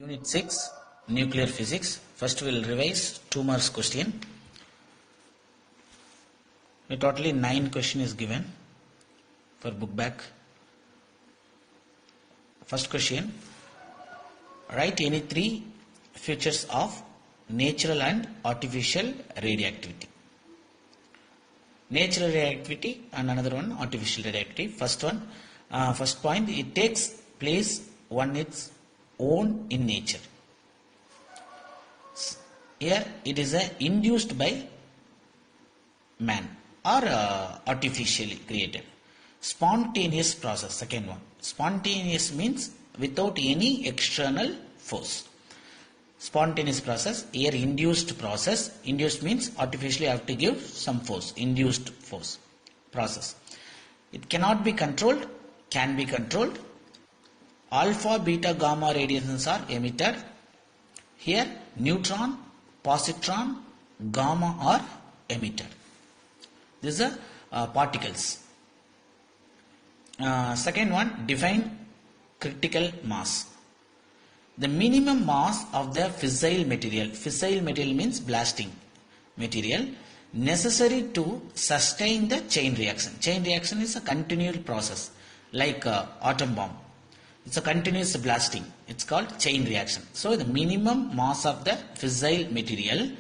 Unit 6 Nuclear Physics. First we will revise 2 marks question. Totally 9 question is given for book back. First question, write any 3 features of natural and artificial radioactivity. Natural radioactivity and another one artificial radioactivity. First point, it takes place on its own in nature. Here it is induced by man or artificially created. Spontaneous process, second one. Spontaneous means without any external force. Spontaneous process, here induced process. Induced means artificially have to give some force. Induced force process. It cannot be controlled, can be controlled. Alpha, beta, gamma radiations are emitted. Here neutron, positron, gamma are emitted. These are particles. Second one, define critical mass. The minimum mass of the fissile material. Fissile material means blasting material necessary to sustain the chain reaction. Chain reaction is a continual process like atom bomb. It's a continuous blasting. It's called chain reaction. So the minimum mass of the fissile material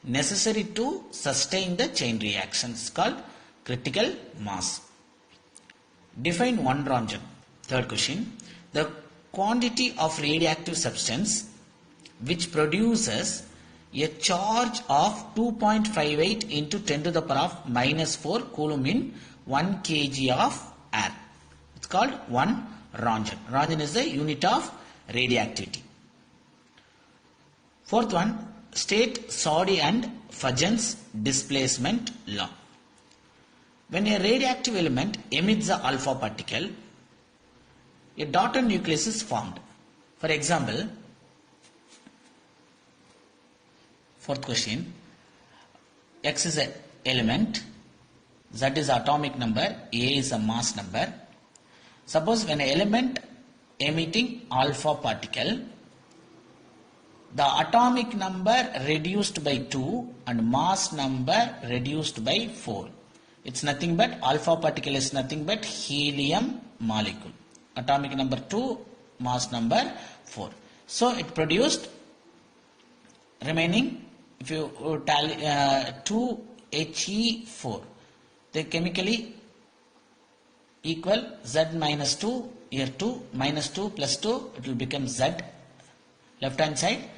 necessary to sustain the chain reaction is called critical mass. Define one Ranjan. Third question. The quantity of radioactive substance which produces a charge of 2.58 into 10 to the power of minus 4 coulomb in 1 kg of air. It's called 1 Ranjan. Ranjan is the unit of radioactivity. Fourth one, state Soddy and Fajans displacement law. When a radioactive element emits the alpha particle, a daughter nucleus is formed. For example, fourth question, X is an element, Z is atomic number, A is a mass number. Suppose when an element emitting alpha particle, the atomic number reduced by 2 and mass number reduced by 4. It's nothing but alpha particle is nothing but helium molecule. Atomic number 2, mass number 4. So it produced remaining, if you tally 2He4, they chemically equal Z minus 2, here 2, minus 2 plus 2, it will become Z, left hand side,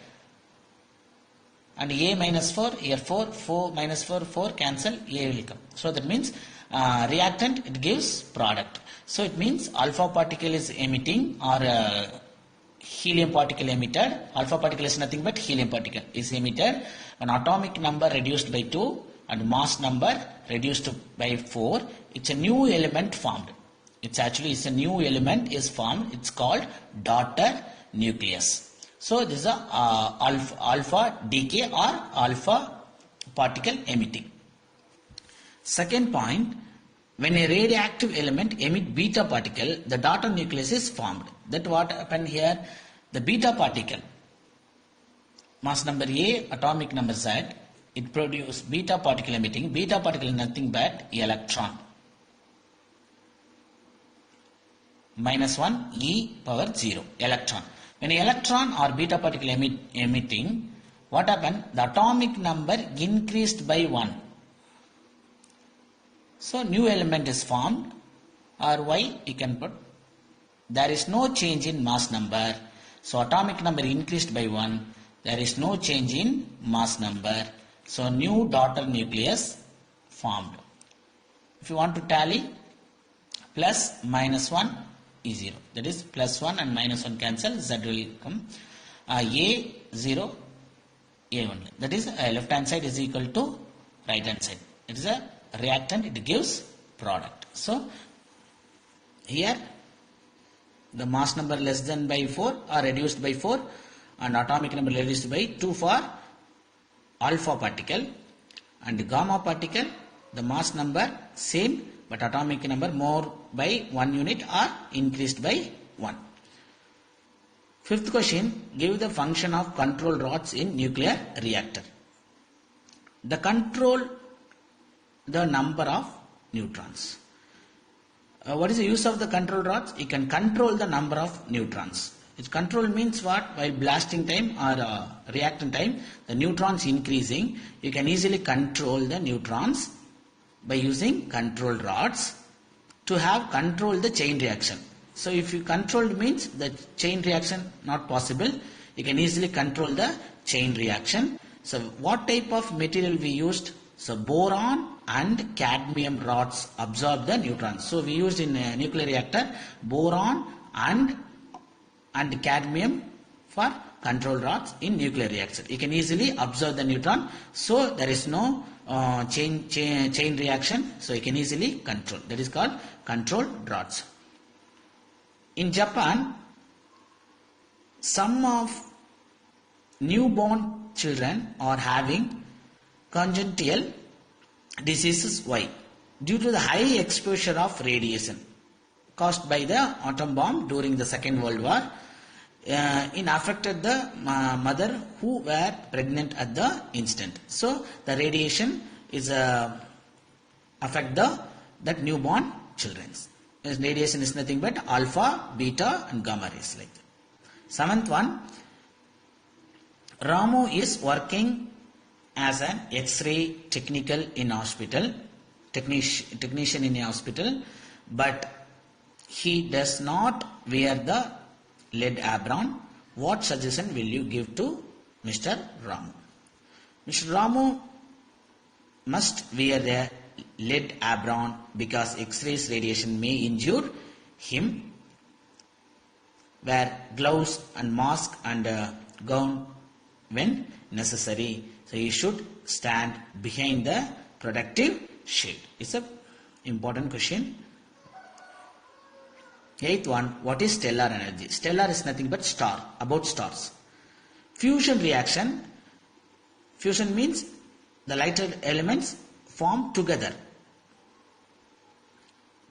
and A minus 4, here 4, 4 minus 4, 4 cancel, A will come. So that means reactant, it gives product. So it means alpha particle is emitting or helium particle emitted. Alpha particle is nothing but helium particle is emitted. An atomic number reduced by 2 and mass number reduced by 4, it's a new element formed. It's a new element is formed. It's called daughter nucleus. So this is a alpha decay or alpha particle emitting. Second point, when a radioactive element emit beta particle, the daughter nucleus is formed. That what happened here? The beta particle, mass number A, atomic number Z, it produces beta particle emitting. Beta particle is nothing but electron. Minus 1 E power 0, electron. When electron or beta particle emitting, what happened? The atomic number increased by 1. So new element is formed, or Y you can put. There is no change in mass number. So atomic number increased by 1. There is no change in mass number. So new daughter nucleus formed. If you want to tally, plus minus 1 is 0. That is plus 1 and minus 1 cancel, Z will come. A 0, A 1. That is left hand side is equal to right hand side. It is a reactant, it gives product. So here the mass number less than by 4 or reduced by 4 and atomic number reduced by 2 for alpha particle, and gamma particle the mass number same but atomic number more by 1 unit or increased by 1. Fifth question, give the function of control rods in nuclear reactor. The control the number of neutrons. What is the use of the control rods? You can control the number of neutrons. Its control means what? While blasting time or reactant time, the neutrons increasing, you can easily control the neutrons by using control rods to have control the chain reaction. So if you controlled means the chain reaction not possible, you can easily control the chain reaction. So what type of material we used? So boron and cadmium rods absorb the neutrons. So we used in a nuclear reactor boron and cadmium for control rods in nuclear reactor. You can easily absorb the neutron, so there is no chain reaction, so you can easily control. That is called control rods. In Japan, some of newborn children are having congenital diseases. Why? Due to the high exposure of radiation caused by the atom bomb during the Second World War. It affected the mother who were pregnant at the instant. So the radiation is affect that newborn children. Radiation is nothing but alpha, beta and gamma rays like that. Seventh one, Ramu is working as an X-ray technician in hospital, but he does not wear the lead apron. What suggestion will you give to Mr. Ramu? Mr. Ramu must wear the lead apron because X-rays radiation may injure him. Wear gloves and mask and gown when necessary. So he should stand behind the protective shade. It's a important question. Eighth one, what is stellar energy? Stellar is nothing but star, about stars. Fusion reaction. Fusion means the lighter elements form together.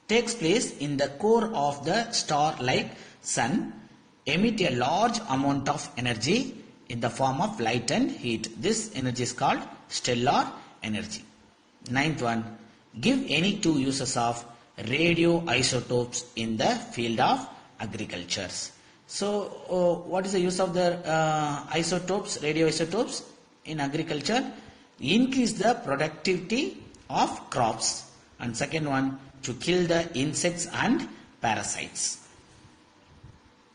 Takes place in the core of the star like sun, emit a large amount of energy in the form of light and heat. This energy is called stellar energy. Ninth one, give any two uses of radioisotopes in the field of agriculture. So what is the use of the isotopes, radioisotopes in agriculture? Increase the productivity of crops. And second one, to kill the insects and parasites.